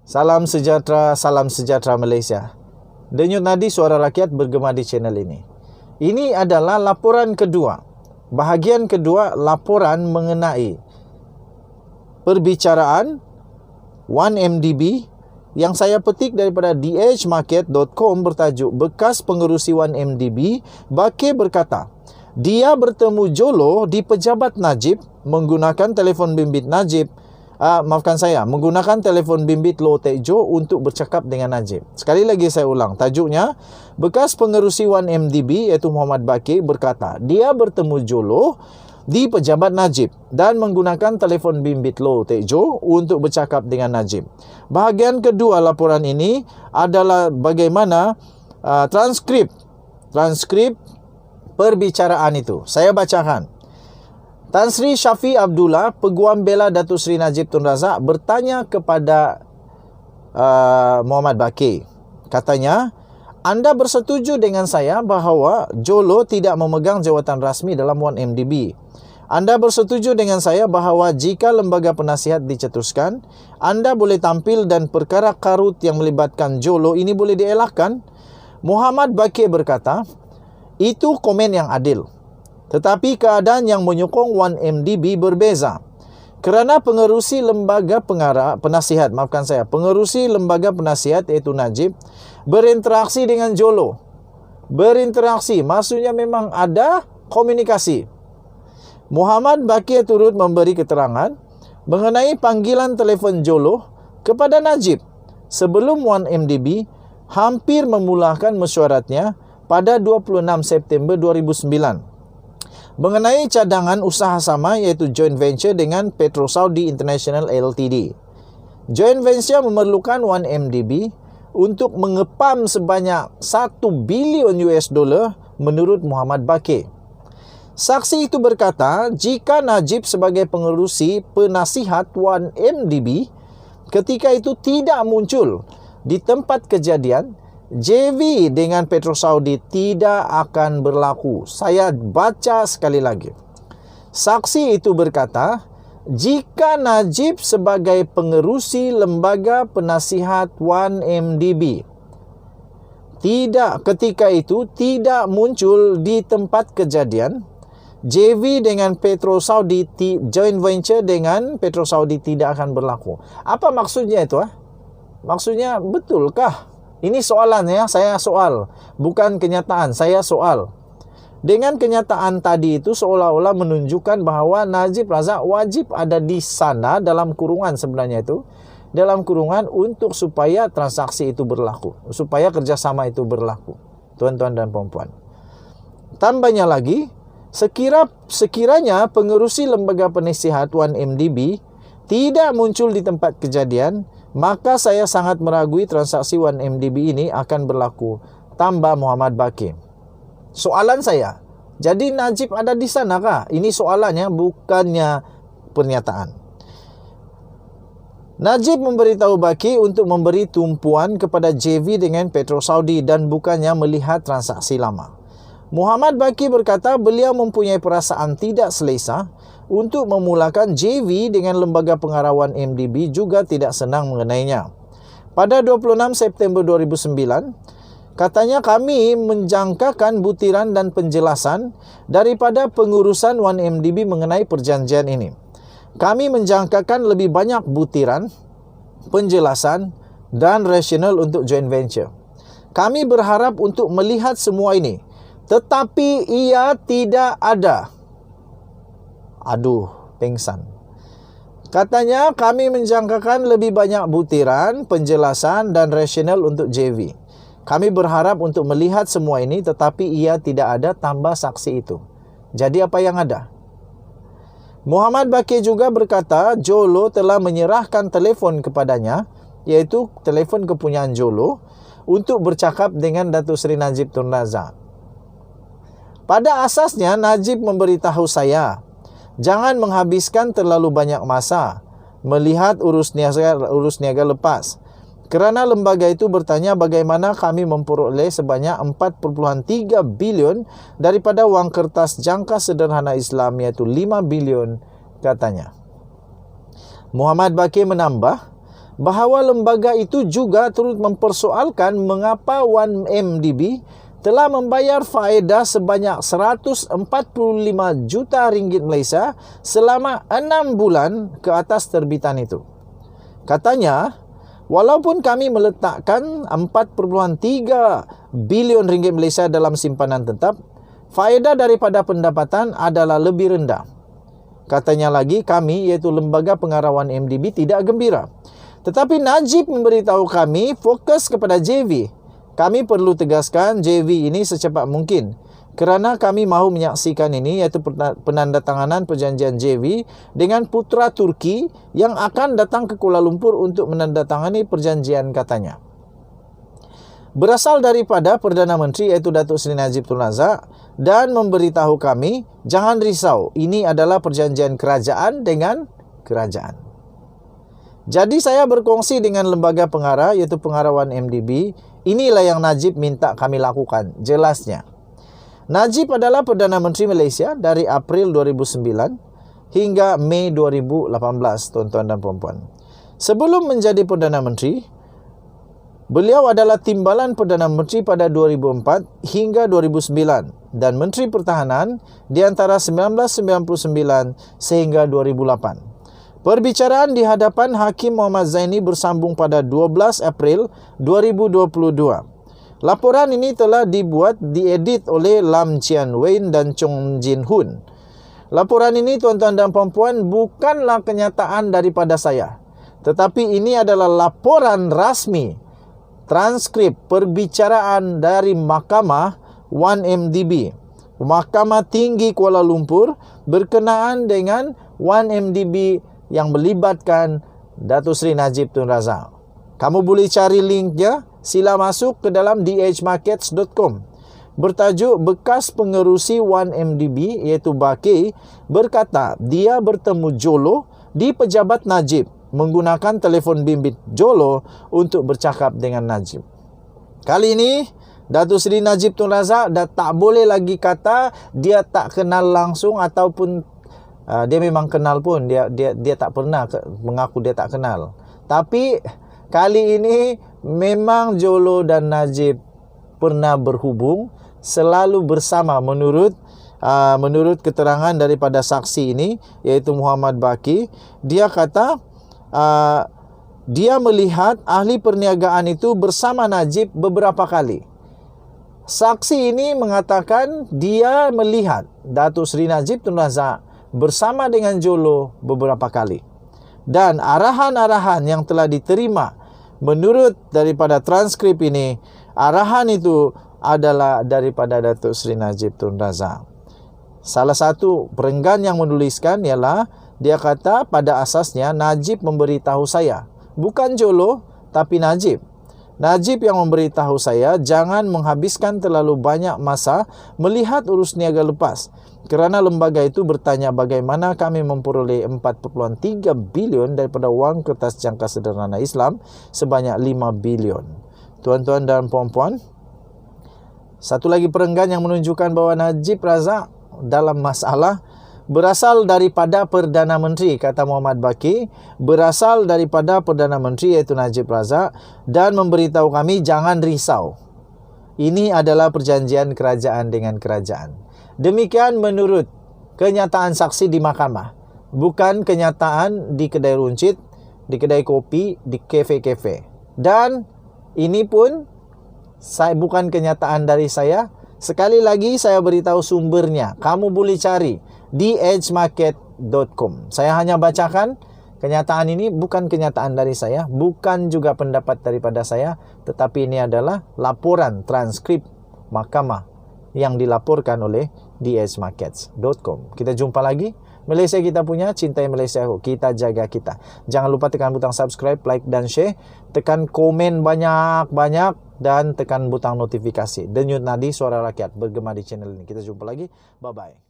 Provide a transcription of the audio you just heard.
Salam sejahtera Malaysia. Denyut nadi suara rakyat bergema di channel ini. Ini adalah laporan kedua. Bahagian kedua laporan mengenai perbicaraan 1MDB yang saya petik daripada dhmarket.com bertajuk bekas pengerusi 1MDB. Bake berkata, dia bertemu Jolo di Pejabat Najib menggunakan telefon bimbit Najib. Menggunakan telefon bimbit Loh Teck Joe untuk bercakap dengan Najib. Sekali lagi saya ulang, tajuknya bekas pengerusi 1MDB iaitu Muhammad Bake berkata, dia bertemu Jolo di Pejabat Najib dan menggunakan telefon bimbit Loh Teck Joe untuk bercakap dengan Najib. Bahagian kedua laporan ini adalah bagaimana transkrip perbicaraan itu. Saya bacakan. Tan Sri Syafi Abdullah, Peguam Bela Datuk Seri Najib Tun Razak bertanya kepada Muhammad Bake. Katanya, anda bersetuju dengan saya bahawa Jolo tidak memegang jawatan rasmi dalam 1MDB. Anda bersetuju dengan saya bahawa jika lembaga penasihat dicetuskan, anda boleh tampil dan perkara karut yang melibatkan Jolo ini boleh dielakkan. Muhammad Bake berkata, itu komen yang adil. Tetapi keadaan yang menyokong 1MDB berbeza. Kerana pengerusi lembaga penasihat iaitu Najib berinteraksi dengan Jolo. Berinteraksi maksudnya memang ada komunikasi. Muhammad Bake turut memberi keterangan mengenai panggilan telefon Jolo kepada Najib sebelum 1MDB hampir memulakan mesyuaratnya pada 26 September 2009. Mengenai cadangan usaha sama iaitu joint venture dengan Petro Saudi International Ltd. Joint venture memerlukan 1MDB untuk mengepam sebanyak $1 bilion menurut Muhammad Bake. Saksi itu berkata, jika Najib sebagai pengerusi penasihat 1MDB ketika itu tidak muncul di tempat kejadian, JV dengan Petro Saudi tidak akan berlaku. Saya baca sekali lagi. Saksi itu berkata, jika Najib sebagai pengerusi lembaga penasihat 1MDB ketika itu tidak muncul di tempat kejadian, JV dengan Petro Saudi, joint venture dengan Petro Saudi tidak akan berlaku. Apa maksudnya itu? Maksudnya betulkah? Ini soalannya, saya soal. Bukan kenyataan, saya soal. Dengan kenyataan tadi itu seolah-olah menunjukkan bahawa Najib Razak wajib ada di sana dalam kurungan sebenarnya itu. Dalam kurungan untuk supaya transaksi itu berlaku. Supaya kerjasama itu berlaku. Tuan-tuan dan puan-puan. Tambahnya lagi, sekiranya pengerusi lembaga penasihat 1MDB tidak muncul di tempat kejadian, maka saya sangat meragui transaksi 1MDB ini akan berlaku, tambah Muhammad Bake. Soalan saya, jadi Najib ada di sana kah? Ini soalannya, bukannya pernyataan. Najib memberitahu Bake untuk memberi tumpuan kepada JV dengan Petro Saudi dan bukannya melihat transaksi lama. Muhammad Bake berkata beliau mempunyai perasaan tidak selesa untuk memulakan JV dengan lembaga pengarah 1MDB juga tidak senang mengenainya. Pada 26 September 2009, katanya kami menjangkakan butiran dan penjelasan daripada pengurusan 1MDB mengenai perjanjian ini. Kami menjangkakan lebih banyak butiran, penjelasan dan rasional untuk joint venture. Kami berharap untuk melihat semua ini, tetapi ia tidak ada. Aduh, pengsan. Katanya kami menjangkakan lebih banyak butiran, penjelasan dan rasional untuk JV. Kami berharap untuk melihat semua ini tetapi ia tidak ada tambah saksi itu. Jadi apa yang ada? Muhammad Bake juga berkata Jolo telah menyerahkan telefon kepadanya, iaitu telefon kepunyaan Jolo, untuk bercakap dengan Datuk Seri Najib Tun Razak. Pada asasnya Najib memberitahu saya, jangan menghabiskan terlalu banyak masa melihat urus niaga lepas. Kerana lembaga itu bertanya bagaimana kami memperoleh sebanyak 4.3 bilion daripada wang kertas jangka sederhana Islam iaitu 5 bilion katanya. Muhammad Bake menambah, bahawa lembaga itu juga turut mempersoalkan mengapa 1MDB telah membayar faedah sebanyak 145 juta ringgit Malaysia selama 6 bulan ke atas terbitan itu. Katanya, walaupun kami meletakkan 4.3 bilion ringgit Malaysia dalam simpanan tetap, faedah daripada pendapatan adalah lebih rendah. Katanya lagi, kami iaitu Lembaga Pengarawan MDB tidak gembira. Tetapi Najib memberitahu kami fokus kepada JV. Kami perlu tegaskan JV ini secepat mungkin kerana kami mahu menyaksikan ini iaitu penandatanganan perjanjian JV dengan putra Turki yang akan datang ke Kuala Lumpur untuk menandatangani perjanjian, katanya. Berasal daripada Perdana Menteri iaitu Datuk Seri Najib Tun Razak dan memberitahu kami, jangan risau, ini adalah perjanjian kerajaan dengan kerajaan. Jadi saya berkongsi dengan lembaga pengarah iaitu Pengarawan MDB. Inilah yang Najib minta kami lakukan. Jelasnya, Najib adalah Perdana Menteri Malaysia dari April 2009 hingga Mei 2018, tuan-tuan dan puan-puan. Sebelum menjadi Perdana Menteri, beliau adalah Timbalan Perdana Menteri pada 2004 hingga 2009 dan Menteri Pertahanan di antara 1999 sehingga 2008. Perbicaraan di hadapan Hakim Muhammad Zaini bersambung pada 12 April 2022. Laporan ini telah diedit oleh Lam Chian Wen dan Chong Jin Hun. Laporan ini, tuan-tuan dan puan-puan, bukanlah kenyataan daripada saya, tetapi ini adalah laporan rasmi, transkrip perbicaraan dari Mahkamah 1MDB, Mahkamah Tinggi Kuala Lumpur, berkenaan dengan 1MDB yang melibatkan Datuk Seri Najib Tun Razak. Kamu boleh cari linknya, sila masuk ke dalam dhmarkets.com. Bertajuk bekas pengerusi 1MDB iaitu Baki berkata dia bertemu Jolo di pejabat Najib menggunakan telefon bimbit Jolo untuk bercakap dengan Najib. Kali ini Datuk Seri Najib Tun Razak dah tak boleh lagi kata dia tak kenal langsung ataupun dia memang kenal pun, dia tak pernah mengaku dia tak kenal. Tapi kali ini memang Jolo dan Najib pernah berhubung, selalu bersama menurut keterangan daripada saksi ini iaitu Muhammad Baki. Dia kata dia melihat ahli perniagaan itu bersama Najib beberapa kali. Saksi ini mengatakan dia melihat Datuk Seri Najib Tun Razak bersama dengan Jolo beberapa kali. Dan arahan-arahan yang telah diterima menurut daripada transkrip ini, arahan itu adalah daripada Datuk Seri Najib Tun Razak. Salah satu perenggan yang menuliskan ialah dia kata pada asasnya Najib memberitahu saya, bukan Jolo tapi Najib. Najib yang memberitahu saya jangan menghabiskan terlalu banyak masa melihat urus niaga lepas kerana lembaga itu bertanya bagaimana kami memperoleh 4.3 bilion daripada wang kertas jangka sederhana Islam sebanyak 5 bilion. Tuan-tuan dan puan-puan, satu lagi perenggan yang menunjukkan bahawa Najib Razak dalam masalah berasal daripada Perdana Menteri, kata Muhammad Baki, berasal daripada Perdana Menteri iaitu Najib Razak dan memberitahu kami jangan risau. Ini adalah perjanjian kerajaan dengan kerajaan. Demikian menurut kenyataan saksi di mahkamah, bukan kenyataan di kedai runcit, di kedai kopi, di kafe-kafe. Dan ini pun bukan kenyataan dari saya. Sekali lagi saya beritahu sumbernya. Kamu boleh cari di edgemarket.com. Saya hanya bacakan kenyataan ini, bukan kenyataan dari saya, bukan juga pendapat daripada saya, tetapi ini adalah laporan transkrip mahkamah yang dilaporkan oleh edgemarkets.com. Kita jumpa lagi. Malaysia kita punya, cintai Malaysia kita jaga kita. Jangan lupa tekan butang subscribe, like dan share. Tekan komen banyak-banyak dan tekan butang notifikasi. Denyut nadi suara rakyat bergema di channel ini. Kita jumpa lagi. Bye-bye.